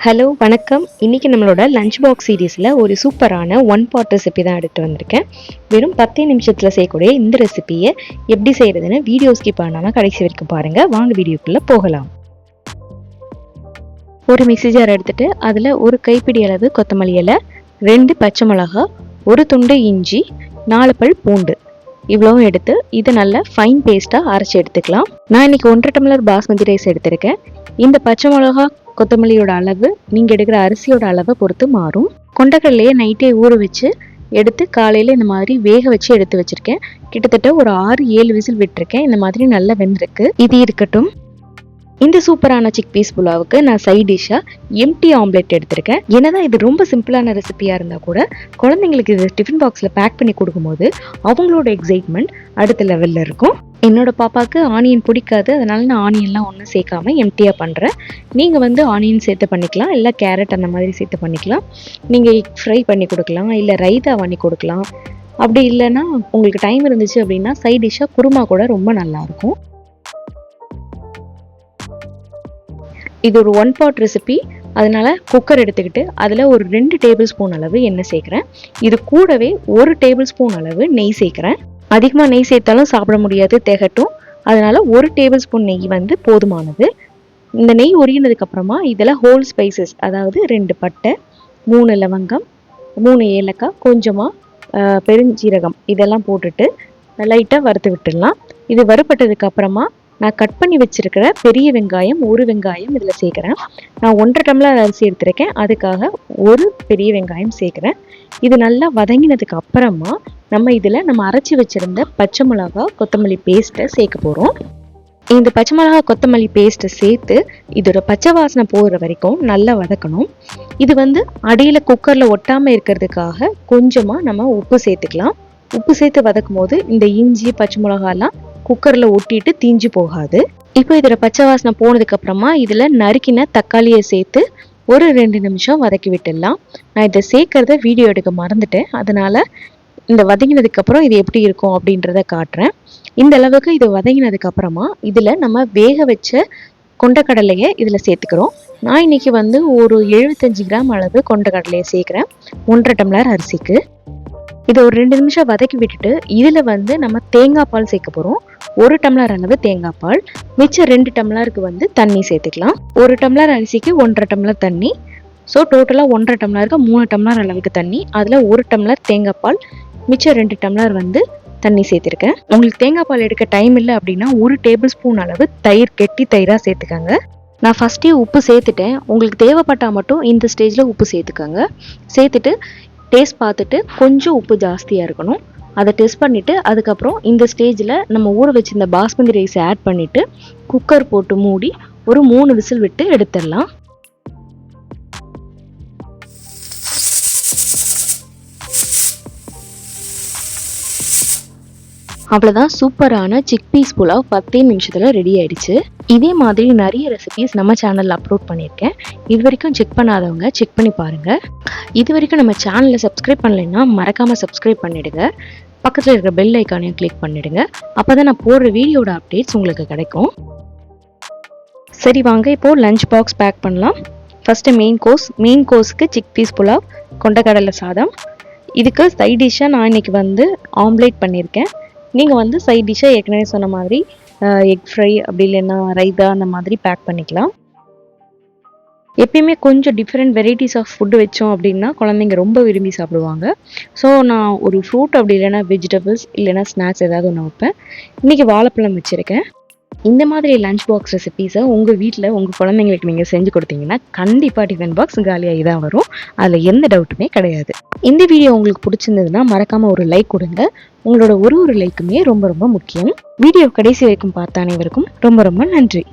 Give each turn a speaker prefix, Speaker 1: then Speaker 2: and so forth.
Speaker 1: Hello வணக்கம். இன்றைக்கி நம்மளோட லஞ்ச் பாக்ஸ் சீரீஸில் ஒரு சூப்பரான ஒன் பாட் ரெசிபி தான் எடுத்துகிட்டு வந்திருக்கேன். வெறும் 10 நிமிஷத்தில் செய்யக்கூடிய இந்த ரெசிபியை எப்படி செய்கிறதுன்னு வீடியோ ஸ்கிப் பண்ணாமல் கடைசி வரைக்கும் பாருங்கள். வாங்க வீடியோக்குள்ளே போகலாம். ஒரு மிக்ஸி ஜார் எடுத்துகிட்டு அதில் ஒரு கைப்பிடி அளவு கொத்தமல்லி இலை, 2 பச்சை மிளகா, ஒரு துண்டு இஞ்சி, 4 பல் பூண்டு இவ்வளவும் எடுத்து இதை நல்லா ஃபைன் பேஸ்ட்டாக அரைச்சி எடுத்துக்கலாம். நான் இன்றைக்கி 1.5 டம்ளர் பாஸ்மதி ரைஸ் எடுத்திருக்கேன். இந்த பச்சை மிளகா கொத்தமல்லியோட அளவு நீங்கள் எடுக்கிற அரிசியோட அளவை பொறுத்து மாறும். கொண்டக்கடலையை நைட்டே ஊற வச்சு எடுத்து காலையில் இந்த மாதிரி வேக வச்சு எடுத்து வச்சுருக்கேன். கிட்டத்தட்ட ஒரு 6-7 விசில் விட்டுருக்கேன். இந்த மாதிரி நல்லா வெந்திருக்கு. இது இருக்கட்டும். இந்த சூப்பரான சிக் பீஸ் புலாவுக்கு நான் சைட் டிஷ்ஷாக எம்டி ஆம்லெட் எடுத்திருக்கேன். என்னதான் இது ரொம்ப சிம்பிளான ரெசிபியாக இருந்தால் கூட குழந்தைங்களுக்கு இது டிஃபன் பாக்ஸில் பேக் பண்ணி கொடுக்கும்போது அவங்களோட எக்ஸைட்மெண்ட் அடுத்த லெவலில் இருக்கும். என்னோட பாப்பாவுக்கு ஆனியன் பிடிக்காது, அதனால நான் ஆனியன்லாம் ஒன்றும் சேர்க்காம எம்டியாக பண்ணுறேன். நீங்கள் ஆனியன் சேர்த்து பண்ணிக்கலாம், இல்லை கேரட் அந்த மாதிரி சேர்த்து பண்ணிக்கலாம். நீங்கள் எக் ஃப்ரை பண்ணி கொடுக்கலாம், இல்லை ரைத்தா பண்ணி கொடுக்கலாம். அப்படி இல்லைன்னா உங்களுக்கு டைம் இருந்துச்சு அப்படின்னா சைட் டிஷ்ஷாக குருமா கூட ரொம்ப நல்லாயிருக்கும். இது ஒரு ஒன் பாட் ரெசிபி, அதனால் குக்கர் எடுத்துக்கிட்டு அதில் ஒரு 2 டேபிள் ஸ்பூன் அளவு எண்ணெய் சேர்க்குறேன். இது கூடவே 1 டேபிள் ஸ்பூன் அளவு நெய் சேர்க்குறேன். அதிகமாக நெய் சேர்த்தாலும் சாப்பிட முடியாது, திகட்டும். அதனால் 1 டேபிள் ஸ்பூன் நெய் போதுமானது. இந்த நெய் உருகினதுக்கப்புறமா இதில் ஹோல் ஸ்பைசஸ், அதாவது 2 பட்டை, 3 லவங்கம், 3 ஏலக்காய், கொஞ்சமாக பெருஞ்சீரகம் இதெல்லாம் போட்டுட்டு லைட்டாக வறுத்து விட்டுடலாம். இது வறுப்பட்டதுக்கு அப்புறமா நான் கட் பண்ணி வச்சிருக்கிற பெரிய வெங்காயம் 1 வெங்காயம் இதில் சேர்க்குறேன். நான் 1.5 டம்ளர் அரிசி எடுத்திருக்கேன், அதுக்காக 1 பெரிய வெங்காயம் சேர்க்குறேன். இது நல்லா வதங்கினதுக்கு அப்புறமா நம்ம அரைச்சி வச்சிருந்த பச்சை மிளகா கொத்தமல்லி பேஸ்ட்டை சேர்க்க போகிறோம். இந்த பச்சை மிளகா கொத்தமல்லி பேஸ்ட்டை சேர்த்து இதோட பச்சை வாசனை போகிற வரைக்கும் நல்லா வதக்கணும். இது அடியில் குக்கரில் ஒட்டாமல் இருக்கிறதுக்காக கொஞ்சமாக நம்ம உப்பு சேர்த்துக்கலாம். உப்பு சேர்த்து வதக்கும் போது இந்த இஞ்சி பச்சை மிளகாலாம் குக்கரில் ஒட்டிட்டு தீஞ்சு போகாது. இப்போ இதில் பச்சை வாசனை போனதுக்கு அப்புறமா இதில் நறுக்கின தக்காளியை சேர்த்து ஒரு 2 நிமிஷம் வதக்கி விட்டுடலாம். நான் இதை சேர்க்கறத வீடியோ எடுக்க மறந்துட்டேன், அதனால இந்த வதங்கினதுக்கு அப்புறம் இது எப்படி இருக்கும் அப்படின்றத காட்டுறேன். இந்த அளவுக்கு இது வதங்கினதுக்கு அப்புறமா இதில் நம்ம வேக வச்ச கொண்டக்கடலையை இதில் சேர்த்துக்கிறோம். நான் இன்னைக்கு ஒரு 75 கிராம் அளவு கொண்டக்கடலையை சேர்க்குறேன் 1.5 டம்ளர் அரிசிக்கு. இதை ஒரு 2 நிமிஷம் வதக்கி விட்டுட்டு இதில் நம்ம தேங்காய் பால் சேர்க்க போகிறோம். 1 டம்ளர் அளவு தேங்காய் பால், மிச்சம் 2 டம்ளருக்கு தண்ணி சேர்த்துக்கலாம். 1 டம்ளர் அரிசிக்கு 1.5 டம்ளர் தண்ணி. ஸோ டோட்டலாக 1.5 டம்ளருக்கு 3 டம்ளர் அளவுக்கு தண்ணி. அதில் 1 டம்ளர் தேங்காய் பால், மிச்சம் 2 டம்ளர் தண்ணி சேர்த்துருக்கேன். உங்களுக்கு தேங்காய் பால் எடுக்க டைம் இல்லை அப்படின்னா 1 டேபிள் ஸ்பூன் அளவு தயிர், கெட்டி தயிராக சேர்த்துக்கோங்க. நான் ஃபஸ்ட்டே உப்பு சேர்த்துட்டேன். உங்களுக்கு தேவைப்பட்டால் மட்டும் இந்த ஸ்டேஜில் உப்பு சேர்த்துக்கோங்க. சேர்த்துட்டு டேஸ்ட் பார்த்துட்டு கொஞ்சம் உப்பு ஜாஸ்தியாக இருக்கணும், அதை டெஸ்ட் பண்ணிவிட்டு அதுக்கப்புறம் இந்த ஸ்டேஜில் நம்ம ஊற வச்சிருந்த பாஸ்மதி ரைஸை ஆட் பண்ணிவிட்டு குக்கர் போட்டு மூடி ஒரு 3 விசில் விட்டு எடுத்துடலாம். அவ்வளோதான், சூப்பரான சிக் பீஸ் புலாவ் 10 நிமிஷத்தில் ரெடி ஆயிடுச்சு. இதே மாதிரி நிறைய ரெசிபிஸ் நம்ம சேனலில் அப்லோட் பண்ணியிருக்கேன். இது வரைக்கும் செக் பண்ணாதவங்க செக் பண்ணி பாருங்கள். இது வரைக்கும் நம்ம சேனலை சப்ஸ்கிரைப் பண்ணலைன்னா மறக்காமல் சப்ஸ்கிரைப் பண்ணிவிடுங்க. பக்கத்தில் இருக்கிற பெல் ஐக்கானையும் கிளிக் பண்ணிவிடுங்க. அப்போ தான் நான் போடுற வீடியோட அப்டேட்ஸ் உங்களுக்கு கிடைக்கும். சரி வாங்க, இப்போது லஞ்ச் பாக்ஸ் பேக் பண்ணலாம். ஃபஸ்ட்டு மெயின் கோர்ஸுக்கு சிக் பீஸ் புலாவ், கொண்டக்கடலை சாதம். இதுக்கு சைட் டிஷ்ஷாக நான் இன்றைக்கி ஆம்லேட் பண்ணியிருக்கேன். நீங்கள் சைட் டிஷ்ஷாக ஏற்கனவே சொன்ன மாதிரி எக் ஃப்ரை அப்படி இல்லைன்னா ரைத்தா அந்த மாதிரி பேக் பண்ணிக்கலாம். எப்பயுமே கொஞ்சம் டிஃப்ரெண்ட் வெரைட்டிஸ் ஆஃப் ஃபுட்டு வச்சோம் அப்படின்னா குழந்தைங்க ரொம்ப விரும்பி சாப்பிடுவாங்க. ஸோ நான் ஒரு ஃப்ரூட் அப்படி இல்லைன்னா வெஜிடபிள்ஸ் இல்லைன்னா ஸ்நாக்ஸ் ஏதாவது ஒன்று வைப்பேன். இன்றைக்கி வாழைப்பழம் வச்சுருக்கேன். இந்த மாதிரி லஞ்ச் பாக்ஸ் ரெசிபீஸை உங்கள் வீட்டில் உங்கள் குழந்தைங்களுக்கு நீங்கள் செஞ்சு கொடுத்தீங்கன்னா கண்டிப்பாக டிஃபன் பாக்ஸ் காலியாகி தான் வரும், அதில் எந்த டவுட்டுமே கிடையாது. இந்த வீடியோ உங்களுக்கு பிடிச்சிருந்ததுன்னா மறக்காமல் ஒரு லைக் கொடுங்க. உங்களோட ஒரு லைக்குமே ரொம்ப ரொம்ப முக்கியம். வீடியோ கடைசி வரைக்கும் பார்த்த அனைவருக்கும் ரொம்ப ரொம்ப நன்றி.